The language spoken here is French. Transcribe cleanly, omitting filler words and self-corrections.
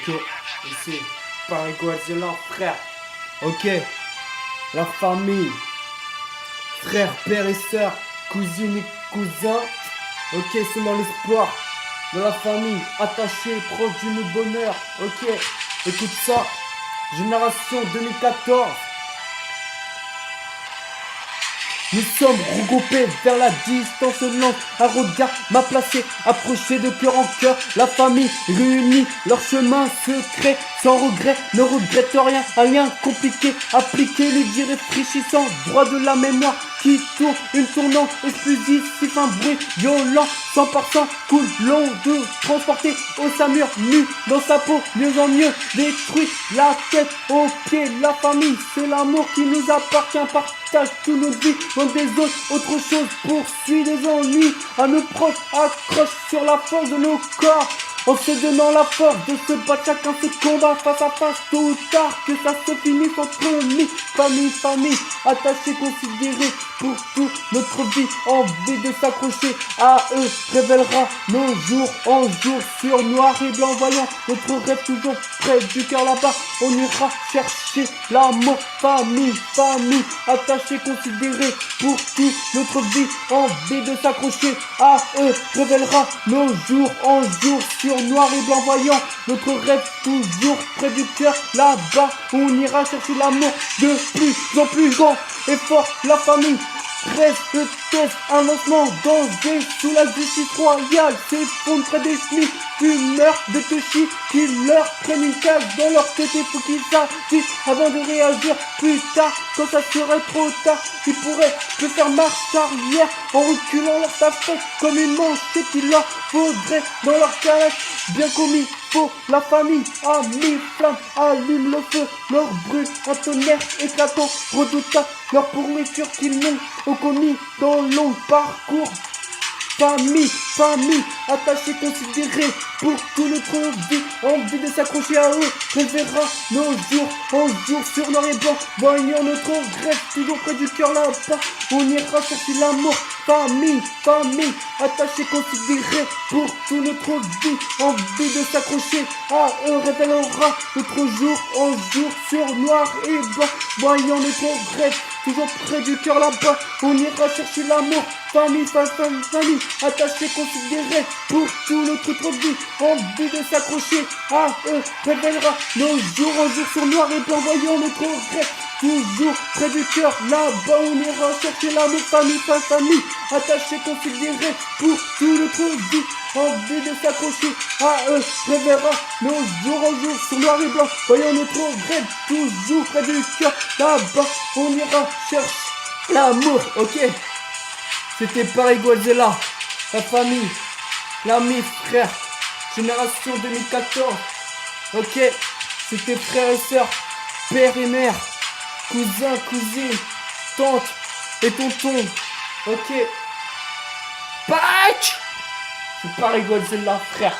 Ok, ici, Paris Godzilla, frère. Ok, la famille, frère, père et sœur, cousine et cousin. Ok, c'est dans l'espoir de la famille, attachée, proche du bonheur. Ok, écoute ça, génération 2014. Nous sommes regroupés vers la distance lente. Un regard m'a placé, approché de cœur en cœur. La famille réunie, leur chemin secret. Sans regret, ne regrette rien, rien compliqué. Appliqué, les dits réfléchissant, droit de la mémoire qui tourne, une tournante explosif, un bruit violent. 100% cool, long de transporter au samur, nu dans sa peau, mieux en mieux, détruit la tête au pied. La famille, c'est l'amour qui nous appartient, partage tous nos vies, dans des autres, autre chose, poursuit des ennuis, à nos proches, accroche sur la force de nos corps. En se donnant la force de se battre, chacun se combat face à face, tôt ou tard, que ça se finisse entre nous. Famille, famille, attachée, considérée pour toute notre vie, envie de s'accrocher à eux, révélera nos jours en jour sur noir et blanc, voyant notre rêve toujours près du cœur là-bas. On ira chercher l'amour, famille, famille, attachée, considérée pour toute notre vie, envie de s'accrocher à eux, révélera nos jours en jour sur noir et blanc, voyant notre rêve toujours près du cœur là-bas. On ira chercher l'amour de plus en plus grand et fort. La famille reste test, un lancement danger sous la justice royale, s'effondre près des chemins, fumeurs de touchy qui leur prennent une case dans leur tête. Il faut qu'ils agissent avant de réagir plus tard, quand ça serait trop tard. Ils pourraient que faire marche arrière en reculant leur tafette comme une manchette. Il leur faudrait dans leur calèche bien commis. La famille a mis flamme, allume le feu, leur brûle un tonnerre éclatant, redoutable leur pourriture qu'ils n'ont commis dans le long parcours. Famille, famille, attachée, considérée pour toute notre vie, envie de s'accrocher à eux, révérera nos jours en jour sur noir et blanc, voyant notre rêve toujours près du cœur là-bas. On ira chercher l'amour, famille, famille, attachée, considérée pour toute notre vie, envie de s'accrocher à eux, révélera notre jour en jour sur noir et blanc, voyant notre rêve toujours près du cœur là-bas. On ira chercher l'amour, famille, famille, famille, attachée, considérée pour toute notre vie, envie de s'accrocher à eux, révélera nos jours en jour sur noir et blanc, voyant notre rêve toujours près du cœur là-bas. On ira chercher l'amour, famille, famille, attachée, considérée pour toute notre vie, envie de s'accrocher à eux, révélera nos jours en jour sur noir et blanc, voyant notre rêve toujours près du cœur là-bas. On ira chercher l'amour, ok. C'était Paris Godzilla, la famille, l'ami, frère, génération 2014. Ok, c'était frères et sœurs, père et mère, cousin, cousine, tante et tonton. Ok, patch. C'est Paris Godzilla, frère.